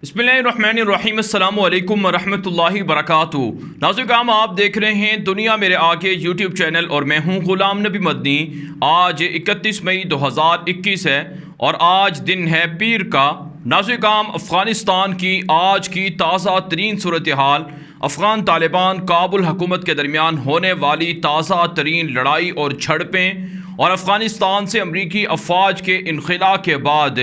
बिस्मिल्लाहिर्रहमानिर्रहीम अस्सलामु अलैकुम वरहमतुल्लाहि वबरकातुहू। नाज़रीन, आप देख रहे हैं दुनिया मेरे आगे यूट्यूब चैनल और मैं हूं ग़ुलाम नबी मदनी। आज 31 मई 2021 है और आज दिन है पीर का। नाज़रीन, अफ़गानिस्तान की आज की ताज़ा तरीन सूरत हाल, अफ़गान तालिबान काबुल हुकूमत के दरमियान होने वाली ताज़ा तरीन लड़ाई और झड़पें और अफ़गानिस्तान से अमरीकी अफवाज के इनखला के बाद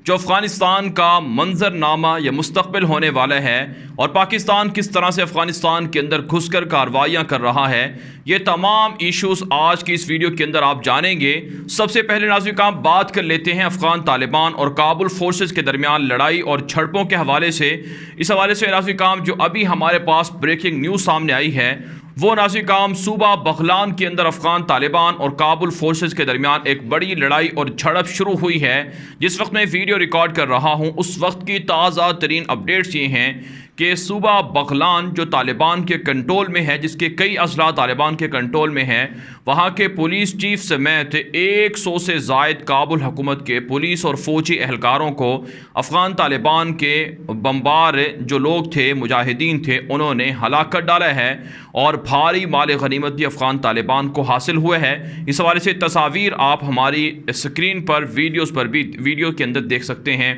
जो अफ़गानिस्तान का मंजरनामा या मुस्तक़बिल होने वाला है और पाकिस्तान किस तरह से अफ़गानिस्तान के अंदर घुसकर कार्रवाइयाँ कर रहा है, ये तमाम इश्यूज़ आज की इस वीडियो के अंदर आप जानेंगे। सबसे पहले नाज़रीन, बात कर लेते हैं अफ़गान तालिबान और काबुल फोर्सेस के दरमियान लड़ाई और झड़पों के हवाले से। इस हवाले से नाज़रीन, जो अभी हमारे पास ब्रेकिंग न्यूज़ सामने आई है वो नाज़रीन, सूबा बगलान के अंदर अफ़गान तालिबान और काबुल फोर्सेस के दरमियान एक बड़ी लड़ाई और झड़प शुरू हुई है। जिस वक्त मैं वीडियो रिकॉर्ड कर रहा हूँ उस वक्त की ताज़ा तरीन अपडेट्स ये हैं कि सूबा बगलान जो तालिबान के कंट्रोल में है, जिसके कई अजला तालिबान के कंट्रोल में है, वहाँ के पुलिस चीफ समेत 100 से ज़ायद काबुल हुकूमत के पुलिस और फ़ौजी एहलकारों को अफ़गान तालिबान के बम्बार जो लोग थे, मुजाहिदीन थे, उन्होंने हलाक कर डाला है और भारी माल गनीमत भी अफ़गान तालिबान को हासिल हुए है। इस हवाले से तस्वीर आप हमारी स्क्रीन पर वीडियोज़ पर भी वीडियो के अंदर देख सकते हैं।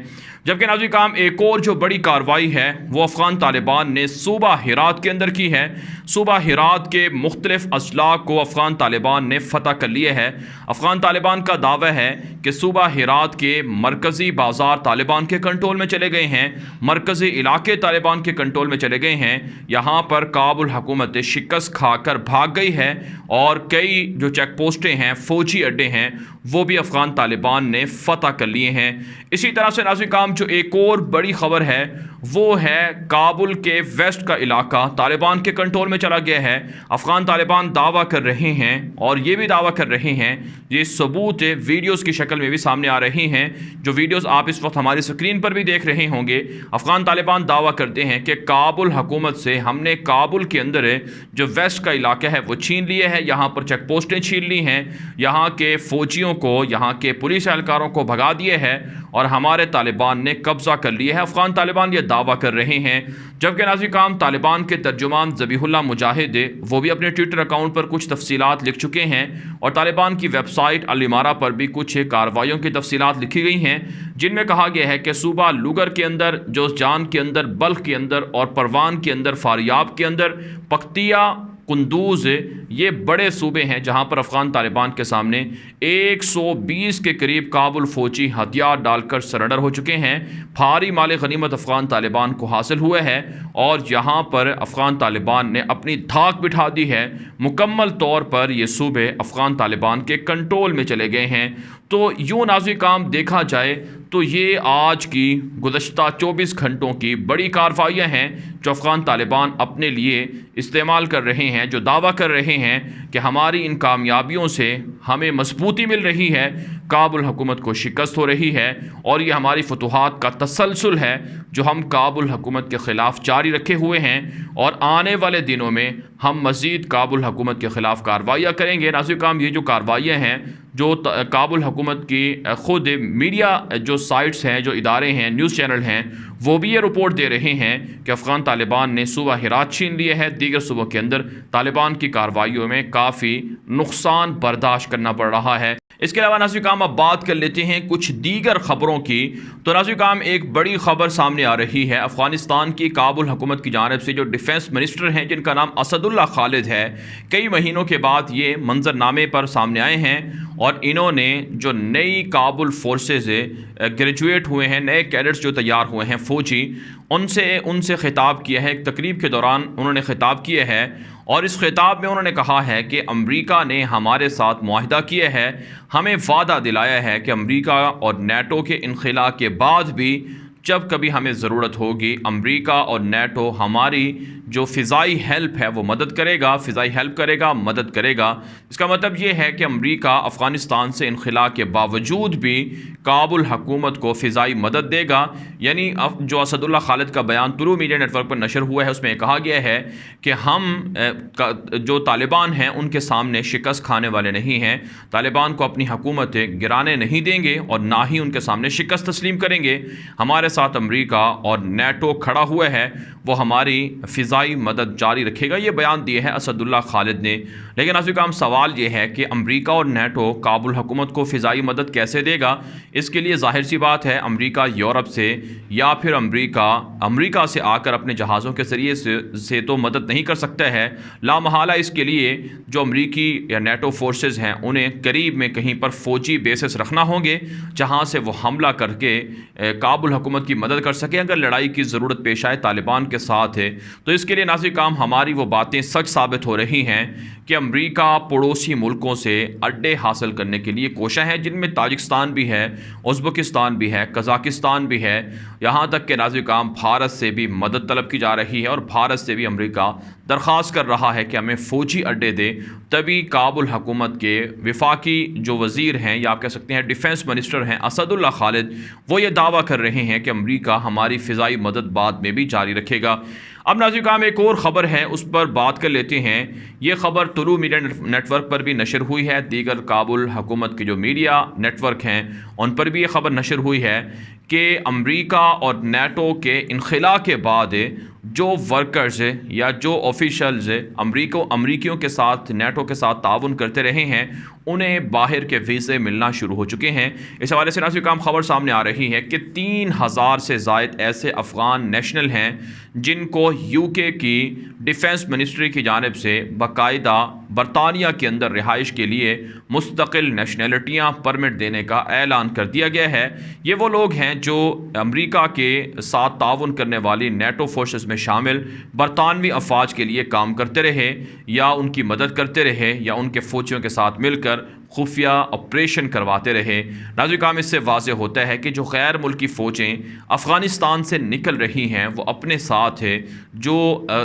जबकि नाज़रीन, एक और जो बड़ी कार्रवाई है वो अफ़गान तालिबान ने सूबा हिरात के अंदर की है। सूबा हिरात के मुख्तलिफ अजला को अफ़गान तालिबान ने फ़तह कर लिए है। अफ़गान तालिबान का दावा है कि सूबा हिरात के मरकज़ी बाज़ार तालिबान के कंट्रोल में चले गए हैं, मरकज़ी इलाके तालिबान के कंट्रोल में चले गए हैं। यहाँ पर काबुल हुकूमत शिकस्त खाकर भाग गई है और कई जो चेक पोस्टें हैं, फ़ौजी अड्डे हैं, वो भी अफ़गान तालिबान ने फ़तह कर लिए हैं। इसी तरह से नाज़रीन, जो एक और बड़ी ख़बर है वो है काबुल के वेस्ट का इलाका तालिबान के कंट्रोल में चला गया है। अफ़गान तालिबान दावा कर रहे हैं और ये भी दावा कर रहे हैं, ये सबूत वीडियोज़ की शक्ल में भी सामने आ रही हैं, जो वीडियोज़ आप इस वक्त हमारी स्क्रीन पर भी देख रहे होंगे। अफ़गान तालिबान दावा करते हैं कि काबुल हुकूमत से हमने काबुल के अंदर जो वेस्ट का इलाका है वो छीन लिए है, यहाँ पर चेक पोस्टें छीन ली हैं, यहाँ के फ़ौजियों को, यहाँ के पुलिस एहलकारों को भगा दिए है और हमारे तालिबान ने कब्ज़ा कर लिया है। अफ़गान तालिबान ये दावा कर रहे हैं। जबकि नाज़रीन, तालिबान के तर्जुमान ज़बीहुल्लाह मुजाहिद वो भी अपने ट्विटर अकाउंट पर कुछ तफसीलात लिख चुके हैं और तालिबान की वेबसाइट अल इमारा पर भी कुछ कार्रवाइयों की तफसीलात लिखी गई हैं, जिनमें कहा गया है कि सूबा लुगर के अंदर, जोजान के अंदर, बल्ख के अंदर और परवान के अंदर, फारियाब के अंदर, पख्तिया, कुंदूज, ये बड़े सूबे हैं जहां पर अफ़गान तालिबान के सामने 120 के करीब काबुल फ़ौजी हथियार डालकर सरेंडर हो चुके हैं। भारी माल गनीमत अफ़गान तालिबान को हासिल हुए है और यहाँ पर अफ़गान तालिबान ने अपनी धाक बिठा दी है। मुकम्मल तौर पर ये सूबे अफ़गान तालिबान के कंट्रोल में चले गए हैं। तो यूँ नाज़रीन, देखा जाए तो ये आज की गुज़श्ता 24 घंटों की बड़ी कार्रवाइयाँ हैं जो अफ़गान तालिबान अपने लिए इस्तेमाल कर रहे हैं, जो दावा कर रहे हैं कि हमारी इन कामयाबियों से हमें मजबूती मिल रही है, काबुल हुकूमत को शिकस्त हो रही है और ये हमारी फतूहात का तसलसल है जो हम काबुल हुकूमत के ख़िलाफ़ जारी रखे हुए हैं और आने वाले दिनों में हम मज़ीद काबुल हुकूमत के ख़िलाफ़ कार्रवाइयाँ करेंगे। नाज़रीन, ये जो कार्रवाइयाँ हैं जो काबुल हुकूमत की ख़ुद मीडिया जो साइट्स हैं, जो इदारे हैं, न्यूज़ चैनल हैं, वो भी ये रिपोर्ट दे रहे हैं कि अफ़गान तालिबान ने सूबा हिरात छीन लिए है। दीगर सूबों के अंदर तालिबान की कार्रवाइयों में काफ़ी नुकसान बर्दाश्त करना पड़ रहा है। इसके अलावा नाज़रीन, अब बात कर लेते हैं कुछ दीगर ख़बरों की। तो नाज़रीन, एक बड़ी ख़बर सामने आ रही है अफ़गानिस्तान की काबुल हुकूमत की जानिब से। जो डिफेंस मिनिस्टर हैं जिनका नाम असदुल्ला खालिद है, कई महीनों के बाद ये मंजरनामे पर सामने आए हैं और इन्होंने जो नई काबुल फोर्सेस ग्रेजुएट हुए हैं, नए कैडेट्स जो तैयार हुए हैं फ़ौजी, उनसे ख़िताब किया है। एक तकरीब के दौरान उन्होंने ख़िताब किया है और इस ख़िताब में उन्होंने कहा है कि अमेरिका ने हमारे साथ मुआहिदा किया है, हमें वादा दिलाया है कि अमेरिका और नेटो के इनखला के बाद भी जब कभी हमें ज़रूरत होगी, अमेरिका और नेटो हमारी जो फ़िज़ाई हेल्प है वो मदद करेगा, फ़िज़ाई हेल्प करेगा, मदद करेगा। इसका मतलब ये है कि अमेरिका अफ़गानिस्तान से इनखला के बावजूद भी काबुल हुकूमत को फ़िज़ाई मदद देगा। यानी जो असदुल्ला खालिद का बयान तुलू मीडिया नेटवर्क पर नशर हुआ है उसमें कहा गया है कि हम जो तालिबान हैं उनके सामने शिकस्त खाने वाले नहीं हैं, तालिबान को अपनी हुकूमत गिराने नहीं देंगे और ना ही उनके सामने शिकस्त तस्लीम करेंगे। हमारे साथ अमेरिका और नेटो खड़ा हुआ है, वो हमारी फ़िज़ाई मदद जारी रखेगा। ये बयान दिए हैं असदुल्ला खालिद ने। लेकिन नाज़रीन हम सवाल ये है कि अमेरिका और नेटो काबुल हुकूमत को फ़िज़ाई मदद कैसे देगा? इसके लिए ज़ाहिर सी बात है अमेरिका यूरोप से या फिर अमेरिका से आकर अपने जहाज़ों के ज़रिए से तो मदद नहीं कर सकता है। लामहला इसके लिए जो अमरीकी या नेटो फोर्सेस हैं उन्हें करीब में कहीं पर फ़ौजी बेसिस रखना होंगे जहाँ से वो हमला करके काबुल हुकूमत की मदद कर सकें अगर लड़ाई की ज़रूरत पेश आए तालिबान के साथ है। तो इसके लिए नाज़रीन काम हमारी वो बातें सच साबित हो रही हैं कि अमेरिका पड़ोसी मुल्कों से अड्डे हासिल करने के लिए कोशा है, जिनमें ताजिकिस्तान भी है, उज़्बेकिस्तान भी है, कज़ाकिस्तान भी है। यहाँ तक कि नाज़रीन काम भारत से भी मदद तलब की जा रही है और भारत से भी अमेरिका दरख्वास्त कर रहा है कि हमें फ़ौजी अड्डे दे। तभी काबुल हुकूमत के वफाकी जो वज़ीर हैं या आप कह सकते हैं डिफेंस मिनिस्टर हैं असदुल्ला खालिद, वो ये दावा कर रहे हैं कि अमेरिका हमारी फ़िज़ाई मदद बाद में भी जारी रखेगा। अब नाज़रीन काम एक और ख़बर है उस पर बात कर लेते हैं। ये ख़बर तुलू मीडिया नेटवर्क पर भी नशर हुई है, दीगर काबुल हुकूमत के जो मीडिया नेटवर्क हैं उन पर भी ये ख़बर नशर हुई है कि अमेरिका और नेटो के इनखिला के बाद जो वर्कर्स या जो ऑफिशल्स अमरीकियों के साथ नेटो के साथ ताउन करते रहे हैं उन्हें बाहर के वीज़े मिलना शुरू हो चुके हैं। इस हवाले से नाज़रीन काम ख़बर सामने आ रही है कि 3000 से ज़ायद ऐसे अफ़गान नेशनल हैं जिनको यूके की डिफेंस मिनिस्ट्री की जानिब से बाकायदा बरतानिया के अंदर रिहाइश के लिए मुस्तकिल नेशनलिटियाँ परमिट देने का ऐलान कर दिया गया है। ये वो लोग हैं जो अमेरिका के साथ ताउन करने वाली नेटो फोर्सेस में शामिल बरतानवी अफवाज के लिए काम करते रहे या उनकी मदद करते रहे या उनके फ़ौजियों के साथ मिलकर खुफिया ऑपरेशन करवाते रहे। नाज़रीन काम इससे वाज़ेह होता है कि जो गैर मुल्की फ़ौजें अफ़गानिस्तान से निकल रही हैं वो अपने साथ जो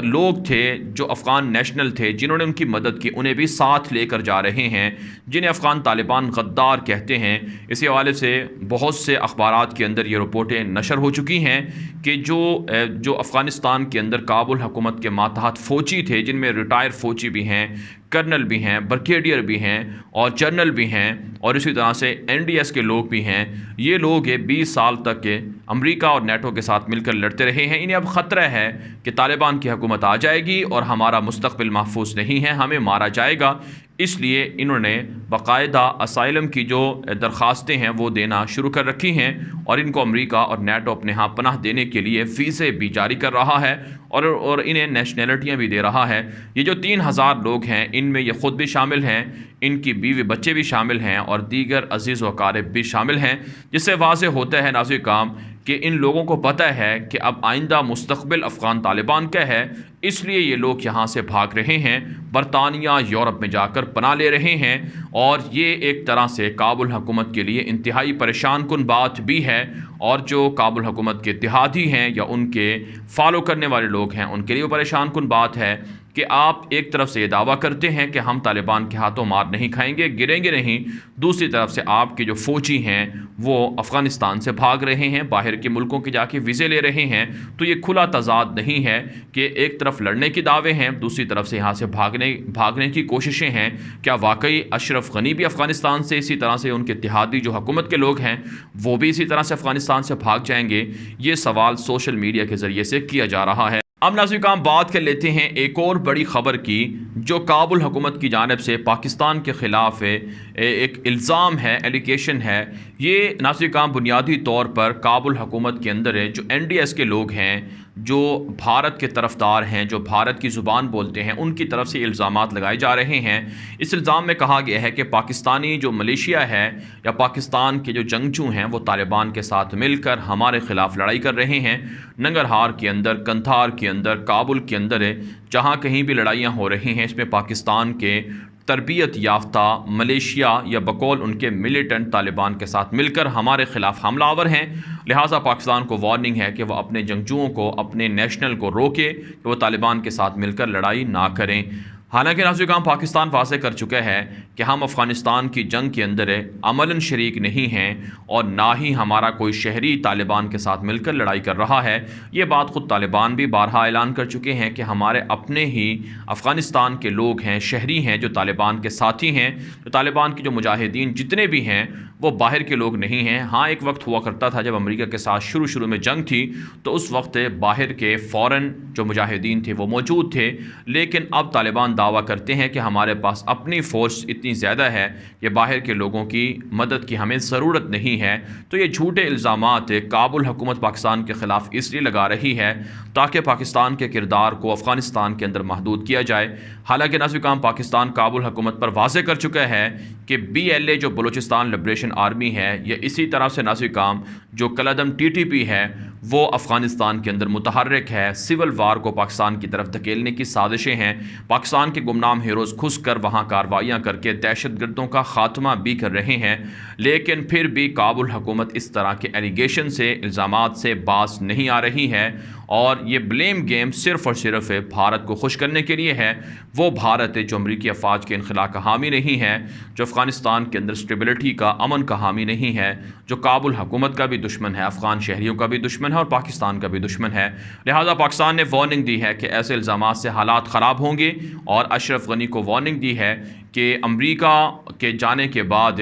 लोग थे जो अफ़गान नेशनल थे जिन्होंने उनकी मदद की उन्हें भी साथ लेकर जा रहे हैं, जिन्हें अफ़गान तालिबान गद्दार कहते हैं। इसी हवाले से बहुत से अखबारात के अंदर ये रिपोर्टें नशर हो चुकी हैं कि जो अफ़गानिस्तान के अंदर काबुल हुकूमत के मातहत फ़ौजी थे, जिनमें रिटायर फ़ौजी भी हैं, कर्नल भी हैं, ब्रिगेडियर भी हैं और जनरल भी हैं और इसी तरह से NDS के लोग भी हैं। ये लोग 20 साल तक अमेरिका और नेटो के साथ मिलकर लड़ते रहे हैं। इन्हें अब ख़तरा है कि तालिबान की हुकूमत आ जाएगी और हमारा मुस्तक़बिल महफूज नहीं है, हमें मारा जाएगा। इसलिए इन्होंने बाकायदा असाइलम की जो दरख्वास्तें हैं वो देना शुरू कर रखी हैं और इनको अमेरिका और नेटो अपने यहाँ पनाह देने के लिए वीज़े भी जारी कर रहा है और इन्हें नेशनलिटियाँ भी दे रहा है। ये जो 3000 लोग हैं इनमें ये ख़ुद भी शामिल हैं, इनकी बीवी बच्चे भी शामिल हैं और दीगर अजीज़ व अकारिब भी शामिल हैं, जिससे वाज़ेह होता है नाज़रीन काम कि इन लोगों को पता है कि अब आइंदा मुस्तक़बिल अफ़गान तालिबान का है। इसलिए ये लोग यहाँ से भाग रहे हैं, बरतानिया यूरोप में जाकर पनाह ले रहे हैं और ये एक तरह से काबुल हुकूमत के लिए इंतहाई परेशान कुन बात भी है। और जो काबुल हुकूमत के इत्तेहादी हैं या उनके फॉलो करने वाले लोग हैं उनके लिए परेशान कुन बात है कि आप एक तरफ से ये दावा करते हैं कि हम तालिबान के हाथों मार नहीं खाएंगे, गिरेंगे नहीं, दूसरी तरफ से आपके जो फ़ौजी हैं वो अफ़गानिस्तान से भाग रहे हैं, बाहर के मुल्कों के जाके वीज़े ले रहे हैं। तो ये खुला तज़ाद नहीं है कि एक तरफ लड़ने के दावे हैं, दूसरी तरफ से यहाँ से भागने की कोशिशें हैं। क्या वाकई अशरफ गनी भी अफ़गानिस्तान से इसी तरह से उनके इत्तेहादी जो हुकूमत के लोग हैं वो भी इसी तरह से अफ़गानिस्तान से भाग जाएंगे? ये सवाल सोशल मीडिया के ज़रिए से किया जा रहा है। अब नाज़रीन काम बात कर लेते हैं एक और बड़ी ख़बर की जो काबुल हुकूमत की जानिब से पाकिस्तान के ख़िलाफ़ एक इल्ज़ाम है, एलिगेशन है। ये नाज़रीन काम बुनियादी तौर पर काबुल हुकूमत के अंदर जो NDS के लोग हैं, जो भारत के तरफदार हैं, जो भारत की ज़ुबान बोलते हैं, उनकी तरफ से इल्ज़ामात लगाए जा रहे हैं। इस इल्ज़ाम में कहा गया है कि पाकिस्तानी जो मलेशिया है या पाकिस्तान के जो जंगजू हैं वो तालिबान के साथ मिलकर हमारे ख़िलाफ़ लड़ाई कर रहे हैं। नंगरहार के अंदर, कंधार के अंदर, काबुल के अंदर जहाँ कहीं भी लड़ाइयाँ हो रही हैं इसमें पाकिस्तान के तरबियत याफ्ता मलेशिया या बकौल उनके मिलिटेंट तालिबान के साथ मिलकर हमारे ख़िलाफ़ हमलावर हैं। लिहाजा पाकिस्तान को वार्निंग है कि वह अपने जंगजुओं को, अपने नेशनल को रोके कि वो तालिबान के साथ मिलकर लड़ाई ना करें। हालांकि नाज़रीन पाकिस्तान वाज़े कर चुका है कि हम अफ़गानिस्तान की जंग के अंदर अमलन शरीक नहीं हैं और ना ही हमारा कोई शहरी तालिबान के साथ मिलकर लड़ाई कर रहा है। ये बात ख़ुद तालिबान भी बारहा ऐलान कर चुके हैं कि हमारे अपने ही अफ़गानिस्तान के लोग हैं, शहरी हैं, जो तालिबान के साथी हैं। तो तालिबान के जो मुजाहिदीन जितने भी हैं वो बाहर के लोग नहीं हैं। हाँ, एक वक्त हुआ करता था जब अमेरिका के साथ शुरू में जंग थी तो उस वक्त बाहर के फ़ौरन जो मुजाहिदीन थे वो मौजूद थे, लेकिन अब तालिबान दावा करते हैं कि हमारे पास अपनी फ़ोर्स इतनी ज़्यादा है कि बाहर के लोगों की मदद की हमें ज़रूरत नहीं है। तो ये झूठे इल्ज़ामात काबुल हुकूमत पाकिस्तान के ख़िलाफ़ इसलिए लगा रही है ताकि पाकिस्तान के किरदार को अफ़गानिस्तान के अंदर महदूद किया जाए। हालांकि नाज़रीन पाकिस्तान काबुल हुकूमत पर वाज़े कर चुका है कि BLA जो बलूचिस्तान लिबरेशन आर्मी है, या इसी तरह से नाज़रीन जो कलअदम TTP है वो अफ़गानिस्तान के अंदर मुतहर्रिक है। सिविल वार को पाकिस्तान की तरफ धकेलने की साजिशें हैं। पाकिस्तान के गुमनाम हीरोज़ घुस कर वहाँ कार्रवाइयाँ करके दहशतगर्दों का ख़ात्मा भी कर रहे हैं, लेकिन फिर भी काबुल हुकूमत इस तरह के एलिगेशन से, इल्ज़ामात से बाज नहीं आ रही है और ये ब्लेम गेम सिर्फ़ और सिर्फ भारत को खुश करने के लिए है। वो भारत जो अमरीकी अफवाज के इनखला का हामी नहीं है, जो अफ़गानिस्तान के अंदर स्टेबिलिटी का, अमन का हामी नहीं है, जो काबुल हुकूमत का भी दुश्मन है, अफ़गान शहरियों का भी दुश्मन है और पाकिस्तान का भी दुश्मन है। लिहाजा पाकिस्तान ने वार्निंग दी है कि ऐसे इल्ज़ामात से हालात ख़राब होंगे और अशरफ गनी को वार्निंग दी है कि अमरीका के जाने के बाद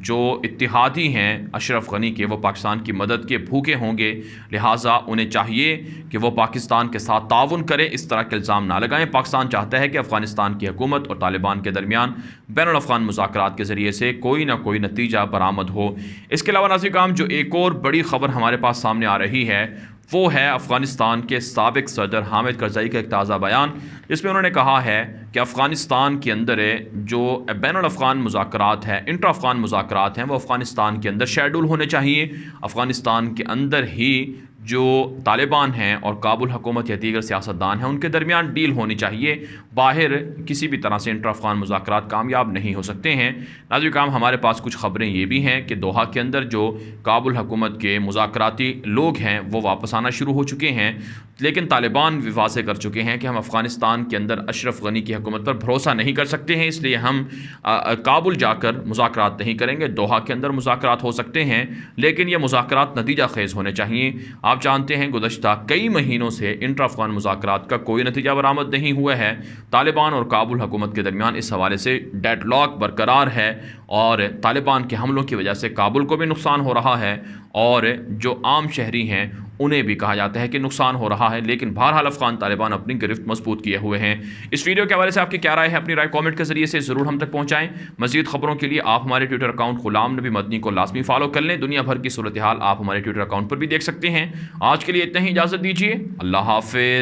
जो इत्तेहादी हैं अशरफ गनी के, वो पाकिस्तान की मदद के भूखे होंगे। लिहाजा उन्हें चाहिए कि वो पाकिस्तान के साथ ताउन करें, इस तरह के इल्ज़ाम ना लगाएं। पाकिस्तान चाहता है कि अफ़गानिस्तान की हुकूमत और तालिबान के दरमियान बैनुल अफ़गान मुज़ाकरात के ज़रिए से कोई ना कोई नतीजा बरामद हो। इसके अलावा नाज़रीन जो एक और बड़ी ख़बर हमारे पास सामने आ रही है वो है अफ़गानिस्तान के साबिक़ सदर हामिद करज़ई का एक ताज़ा बयान, जिसमें उन्होंने कहा है कि अफ़गानिस्तान के अंदर जो बैनुल अफ़गान मुज़ाकरात हैं, इंटर अफ़गान मुज़ाकरात हैं, वो अफ़गानिस्तान के अंदर शेड्यूल होने चाहिए। अफ़गानिस्तान के अंदर ही जो तालिबान हैं और काबुल हुकूमत या दीगर सियासतदान हैं उनके दरमियान डील होनी चाहिए। बाहर किसी भी तरह से इंटर अफ़गान मुज़ाकरात कामयाब नहीं हो सकते हैं। नाज़रीन हमारे पास कुछ ख़बरें ये भी हैं कि दोहा के अंदर जो काबुल हुकूमत के मुज़ाकराती लोग हैं वो वापस आना शुरू हो चुके हैं, लेकिन तालिबान भी वाज़े कर चुके हैं कि हम अफ़गानिस्तान के अंदर अशरफ गनी की हुकूमत पर भरोसा नहीं कर सकते हैं, इसलिए हम काबुल जाकर मुज़ाकरात नहीं करेंगे। दोहा के अंदर मुज़ाकरात हो सकते हैं लेकिन ये मुज़ाकरात नतीजा खेज़ होने चाहिए। आप जानते हैं गुज़श्ता कई महीनों से इंटर अफ़गान मुज़ाकरात का कोई नतीजा बरामद नहीं हुआ है। तालिबान और काबुल हुकूमत के दरमियान इस हवाले से डेडलॉक बरकरार है और तालिबान के हमलों की वजह से काबुल को भी नुकसान हो रहा है और जो आम शहरी हैं उन्हें भी कहा जाता है कि नुकसान हो रहा है। लेकिन बहरहाल अफ़गान तालिबान अपनी गिरफ्त मजबूत किए हुए हैं। इस वीडियो के हवाले से आपकी क्या राय है? अपनी राय कमेंट के जरिए से ज़रूर हम तक पहुँचाएँ। मज़ीद खबरों के लिए आप हमारे ट्विटर अकाउंट ग़ुलाम नबी मदनी को लाजमी फॉलो कर लें। दुनिया भर की सूरत हाल आप हमारे ट्विटर अकाउंट पर भी देख सकते हैं। आज के लिए इतना ही, इजाज़त दीजिए। अल्लाह हाफ़िज़।